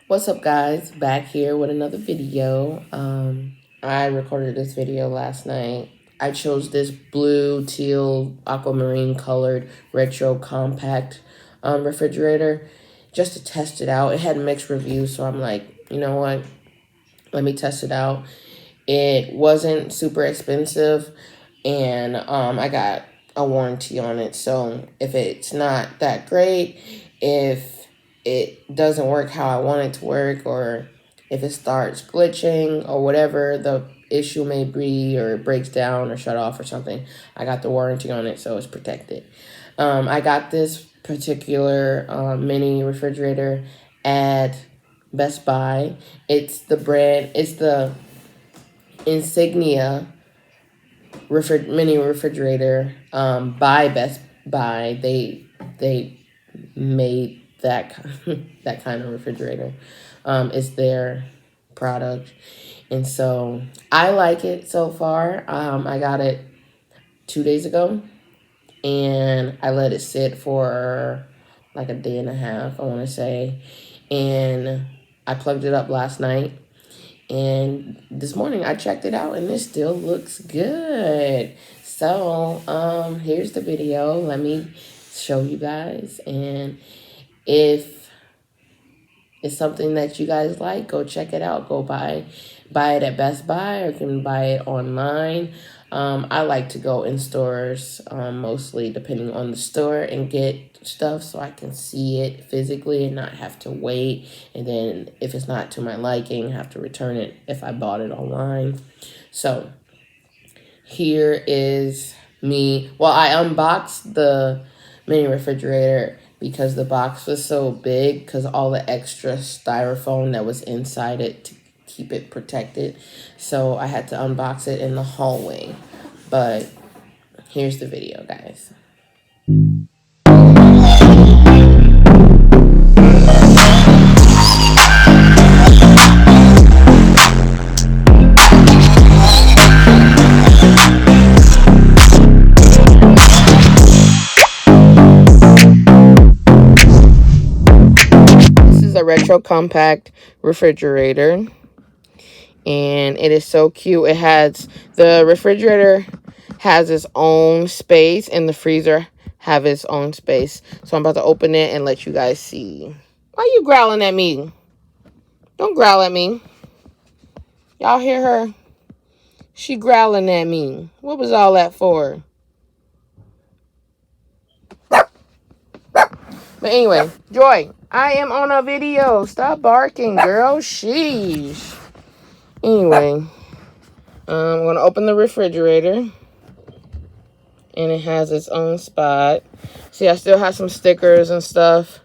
What's up, guys? Back here with another video. I recorded this video last night. I chose this blue, teal, aquamarine colored retro compact refrigerator just to test it out. It had mixed reviews, so I'm like, you know what? Let me test it out. It wasn't super expensive, and I got a warranty on it. So if it's not that great, if it doesn't work how I want it to work, or if it starts glitching or whatever the issue may be, or it breaks down or shut off or something, I got the warranty on it, so it's protected. I got this particular mini refrigerator at Best Buy. It's the Insignia mini refrigerator by Best Buy. They made that that kind of refrigerator. It's their product, and so I like it so far. I got it 2 days ago, and I let it sit for like a day and a half, I want to say, and I plugged it up last night. And this morning I checked it out and it still looks good. So, here's the video. Let me show you guys. And if it's something that you guys like, go check it out. Go buy it at Best Buy, or you can buy it online. I like to go in stores, mostly depending on the store, and get stuff so I can see it physically and not have to wait. And then if it's not to my liking, have to return it if I bought it online. So here is me. Well, I unboxed the mini refrigerator because the box was so big, because all the extra styrofoam that was inside it to keep it protected. So I had to unbox it in the hallway. But here's the video, guys. This is a retro compact refrigerator, and it is so cute. The refrigerator has its own space, and the freezer have its own space. So I'm about to open it and let you guys see. Why are you growling at me? Don't growl at me. Y'all hear her? She growling at me. What was all that for? But anyway, Joy, I am on a video. Stop barking, girl. Sheesh. Anyway, I'm going to open the refrigerator. And it has its own spot. See, I still have some stickers and stuff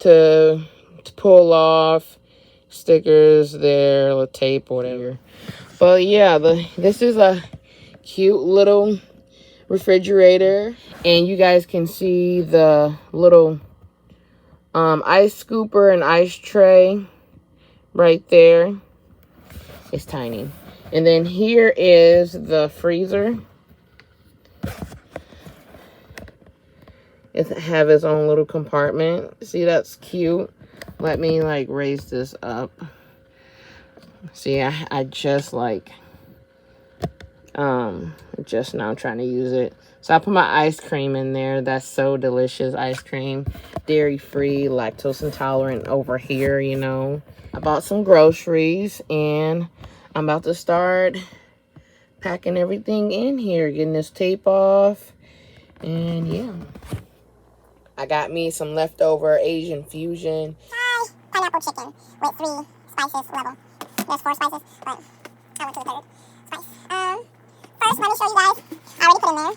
to pull off. Stickers there, little tape or whatever. But yeah, this is a cute little refrigerator. And you guys can see the little ice scooper and ice tray right there. It's tiny. And then here is the freezer. It have its own little compartment. See, that's cute. Let me like raise this up. See, I just like just now trying to use it. So I put my ice cream in there. That's so delicious ice cream. Dairy free, lactose intolerant over here, you know. I bought some groceries and I'm about to start packing everything in here, getting this tape off. And yeah. I got me some leftover Asian fusion. Hi, pineapple chicken with 3 spices level. There's 4 spices, but I went to the 3rd spice. First, let me show you guys. I already put in there.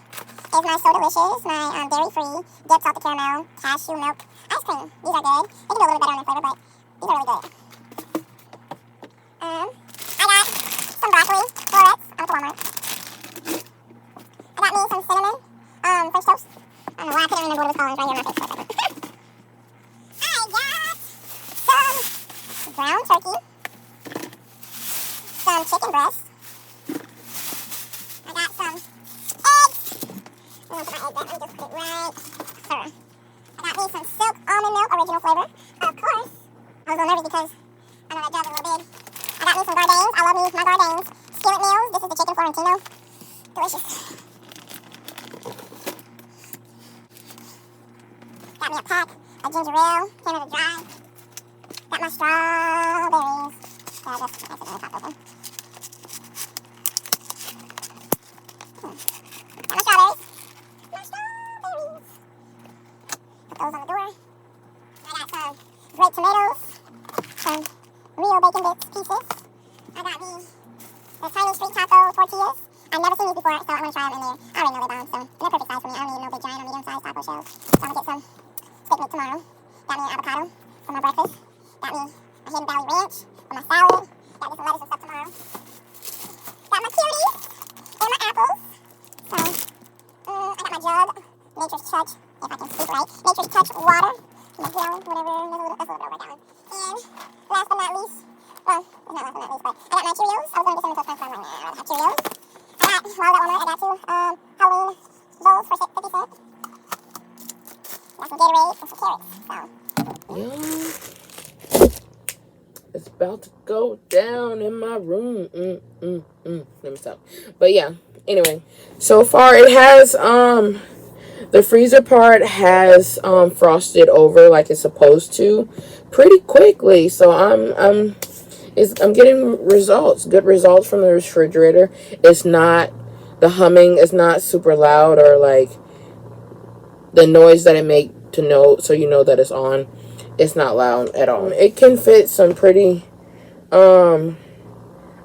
Is my So Delicious, my dairy-free, dipped salted caramel, cashew milk ice cream. These are good. They can do a little bit better on their flavor, but these are really good. I got some broccoli florets. I went to Walmart. I got me some cinnamon French toast. I don't know why I couldn't remember what it was called. It's right here on my face. I got some ground turkey, some chicken breast. I got some eggs. I'm going to put my egg back. Let me just put it right here. I got me some silk almond milk, original flavor. Of course, I was a little nervous because I know that jug's a little big. I got me some gardains. I love me my gardains. Skillet meals. This is the chicken Florentino. Delicious. Got me a pack of ginger ale. Canada Dry. Got my strawberries. Yeah, I just accidentally popped open. Got my strawberries. My strawberries. Put those on the door. I got some grape tomatoes. Some real bacon bits pieces. I got me the tiny street taco tortillas. I've never seen these before, so I'm going to try them in there. I already know they bomb, so they're perfect size for me. I don't need no big giant or medium sized taco shells. So I'm going to get some steak meat tomorrow. Got me an avocado for my breakfast. Got me a Hidden Valley Ranch for my salad. Got me some lettuce and stuff tomorrow. Got my cuties and my apples. So, I got my jug. Nature's Touch, if I can speak right. Nature's Touch water. Whatever, that's a little bit over that one. And last but not least, well, it's not last but not least, but I got my Cheerios. I was going to get some Toast Crunch, but I'm like, nah, I have Cheerios. I got, while I was at Walmart, I got two Halloween bowls for 50 cents. Got some Gatorade and some carrots, so. It's about to go down in my room. Let me stop. But yeah, anyway, so far it has, the freezer part has frosted over like it's supposed to pretty quickly. So I'm getting results, good results from the refrigerator. It's not, the humming is not super loud, or like the noise that it make to know, so you know that it's on. It's not loud at all. It can fit some pretty a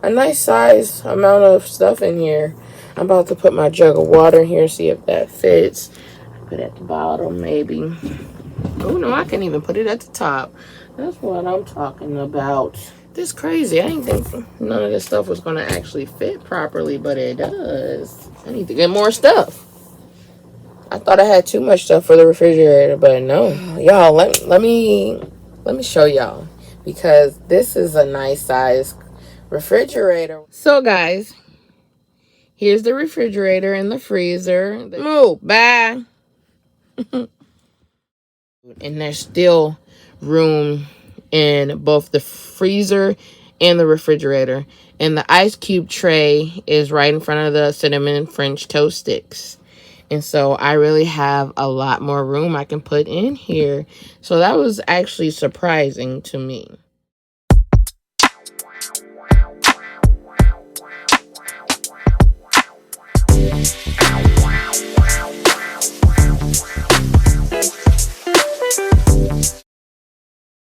nice size amount of stuff in here. I'm about to put my jug of water in here, see if that fits. Put it at the bottom, maybe. Oh no, I can even put it at the top. That's what I'm talking about. This crazy. I didn't think none of this stuff was gonna actually fit properly, but it does. I need to get more stuff. I thought I had too much stuff for the refrigerator, but no. Y'all, let me show y'all, because this is a nice size refrigerator. So guys, here's the refrigerator and the freezer. Move, bye. And there's still room in both the freezer and the refrigerator. And the ice cube tray is right in front of the cinnamon French toast sticks. And so I really have a lot more room I can put in here. So that was actually surprising to me.